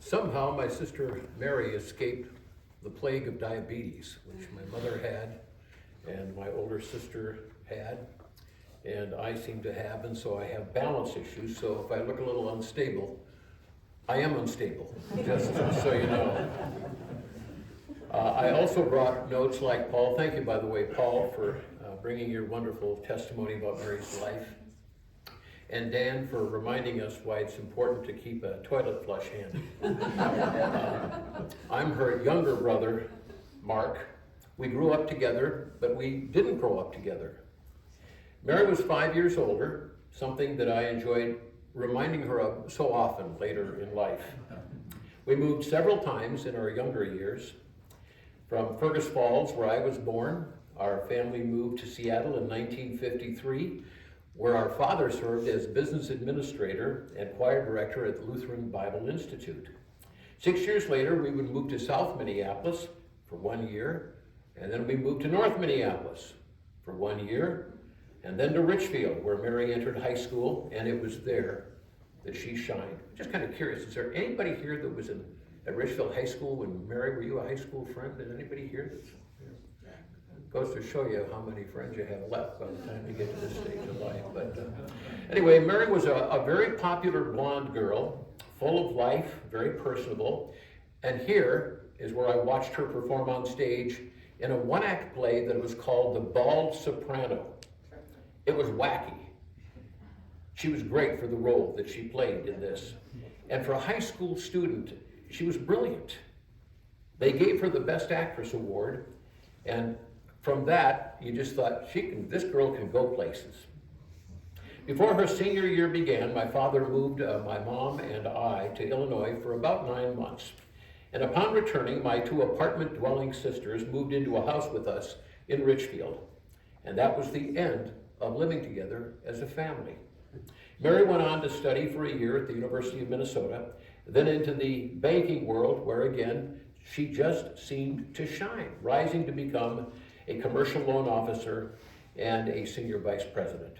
Somehow my sister Mary escaped the plague of diabetes, which my mother had and my older sister had, and I seem to have, and so I have balance issues. So if I look a little unstable, I am unstable, just so you know. I also brought notes like Paul. Thank you, by the way, Paul, for bringing your wonderful testimony about Mary's life. And Dan for reminding us why it's important to keep a toilet flush handy. I'm her younger brother, Mark. We grew up together, but we didn't grow up together. Mary was 5 years older, something that I enjoyed reminding her of so often later in life. We moved several times in our younger years. From Fergus Falls, where I was born, our family moved to Seattle in 1953, where our father served as business administrator and choir director at the Lutheran Bible Institute. 6 years later, we would move to South Minneapolis for 1 year, and then we moved to North Minneapolis for 1 year, and then to Richfield, where Mary entered high school, and it was there that she shined. Just kind of curious, is there anybody here that was at Richfield High School when Mary, were you a high school friend? Is anybody here that's goes to show you how many friends you have left by the time you get to this stage of life. But anyway, Mary was a very popular blonde girl, full of life, very personable. And here is where I watched her perform on stage in a one-act play that was called The Bald Soprano. It was wacky. She was great for the role that she played in this. And for a high school student, she was brilliant. They gave her the Best Actress award, and from that, you just thought, this girl can go places. Before her senior year began, my father moved my mom and I to Illinois for about 9 months. And upon returning, my 2 apartment-dwelling sisters moved into a house with us in Richfield. And that was the end of living together as a family. Mary went on to study for a year at the University of Minnesota, then into the banking world, where again, she just seemed to shine, rising to become a commercial loan officer and a senior vice president.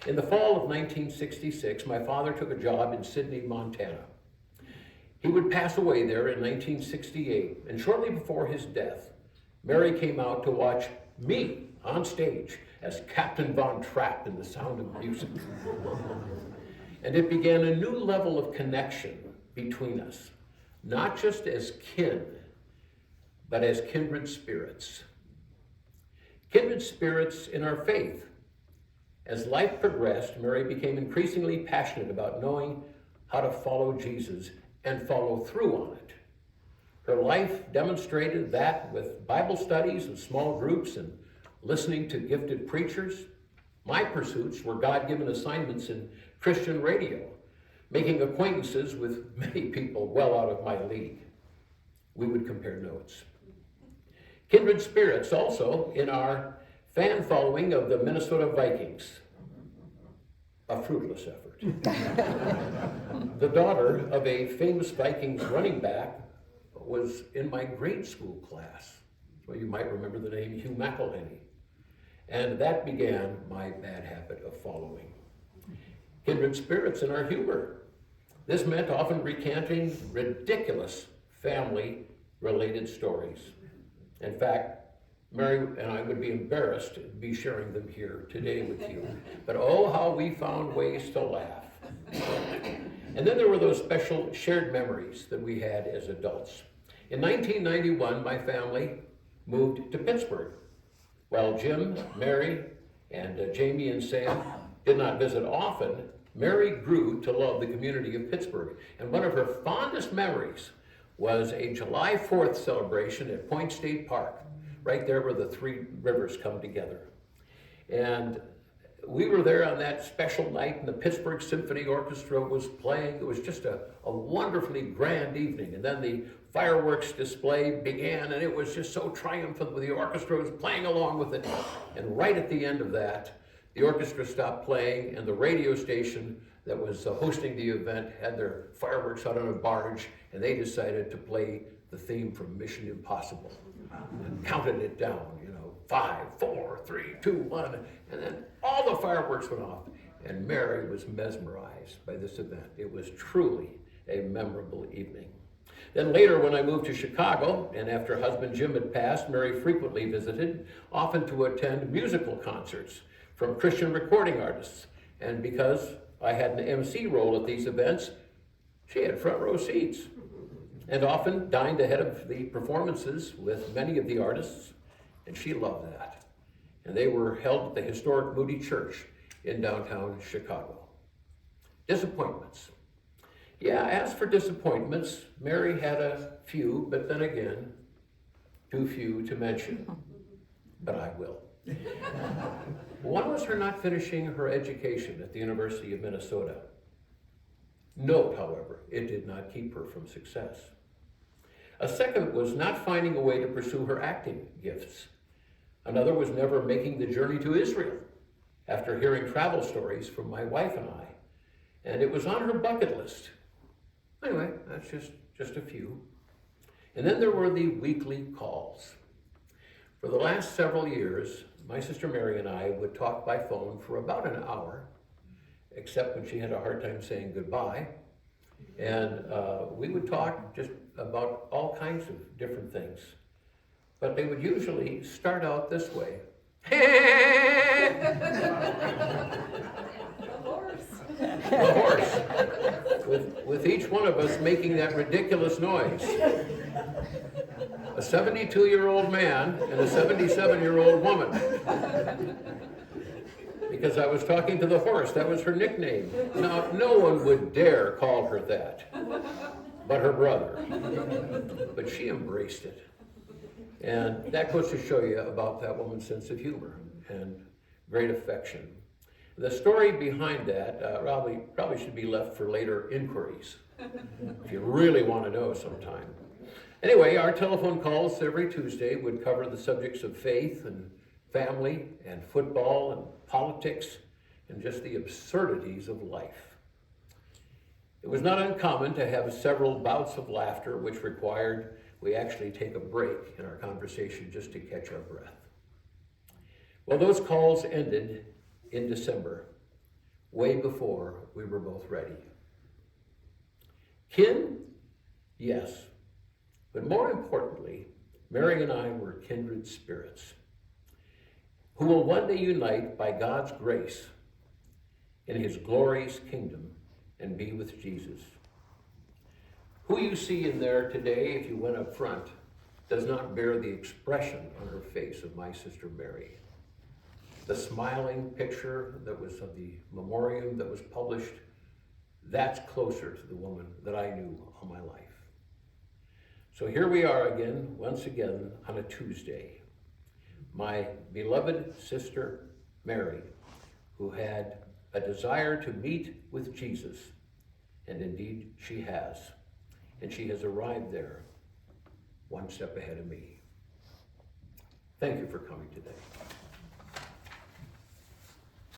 In the fall of 1966, my father took a job in Sidney, Montana. He would pass away there in 1968, and shortly before his death, Mary came out to watch me on stage as Captain Von Trapp in The Sound of Music. And it began a new level of connection between us, not just as kin, but as kindred spirits. Kindred spirits in our faith. As life progressed, Mary became increasingly passionate about knowing how to follow Jesus and follow through on it. Her life demonstrated that with Bible studies and small groups and listening to gifted preachers. My pursuits were God-given assignments in Christian radio, making acquaintances with many people well out of my league. We would compare notes. Kindred spirits also in our fan following of the Minnesota Vikings. A fruitless effort. The daughter of a famous Vikings running back was in my grade school class. So you might remember the name Hugh McElhenney. And that began my bad habit of following. Kindred spirits in our humor. This meant often recanting ridiculous family-related stories. In fact, Mary and I would be embarrassed to be sharing them here today with you. But oh, how we found ways to laugh. And then there were those special shared memories that we had as adults. In 1991, my family moved to Pittsburgh. While Jim, Mary, and Jamie and Sam did not visit often, Mary grew to love the community of Pittsburgh. And one of her fondest memories was a July 4th celebration at Point State Park, right there where the 3 rivers come together. And we were there on that special night, and the Pittsburgh Symphony Orchestra was playing. It was just a wonderfully grand evening. And then the fireworks display began, and it was just so triumphant with the orchestra was playing along with it. And right at the end of that, the orchestra stopped playing, and the radio station that was hosting the event had their fireworks out on a barge, and they decided to play the theme from Mission Impossible and counted it down, 5, 4, 3, 2, 1, and then all the fireworks went off, and Mary was mesmerized by this event. It was truly a memorable evening. Then later, when I moved to Chicago, and after husband Jim had passed, Mary frequently visited, often to attend musical concerts from Christian recording artists. And because I had an MC role at these events, she had front row seats, and often dined ahead of the performances with many of the artists, and she loved that. And they were held at the historic Moody Church in downtown Chicago. Disappointments. Yeah, as for disappointments, Mary had a few, but then again, too few to mention. But I will. One was her not finishing her education at the University of Minnesota. Note, however, it did not keep her from success. A second was not finding a way to pursue her acting gifts. Another was never making the journey to Israel after hearing travel stories from my wife and I. And it was on her bucket list. Anyway, that's just a few. And then there were the weekly calls. For the last several years, my sister Mary and I would talk by phone for about an hour, except when she had a hard time saying goodbye. And we would talk just about all kinds of different things. But they would usually start out this way. The horse. With each one of us making that ridiculous noise. A 72-year-old man and a 77-year-old woman. Because I was talking to the horse, that was her nickname. Now, no one would dare call her that, but her brother. But she embraced it. And that goes to show you about that woman's sense of humor and great affection. The story behind that probably should be left for later inquiries, if you really want to know sometime. Anyway, our telephone calls every Tuesday would cover the subjects of faith and family and football and politics and just the absurdities of life. It was not uncommon to have several bouts of laughter, which required we actually take a break in our conversation just to catch our breath. Well, those calls ended in December, way before we were both ready. Kin? Yes. But more importantly, Mary and I were kindred spirits who will one day unite by God's grace in his glorious kingdom and be with Jesus. Who you see in there today, if you went up front, does not bear the expression on her face of my sister Mary. The smiling picture that was of the memoriam that was published, that's closer to the woman that I knew all my life. So here we are again, once again, on a Tuesday. My beloved sister Mary, who had a desire to meet with Jesus, and indeed she has. And she has arrived there, one step ahead of me. Thank you for coming today.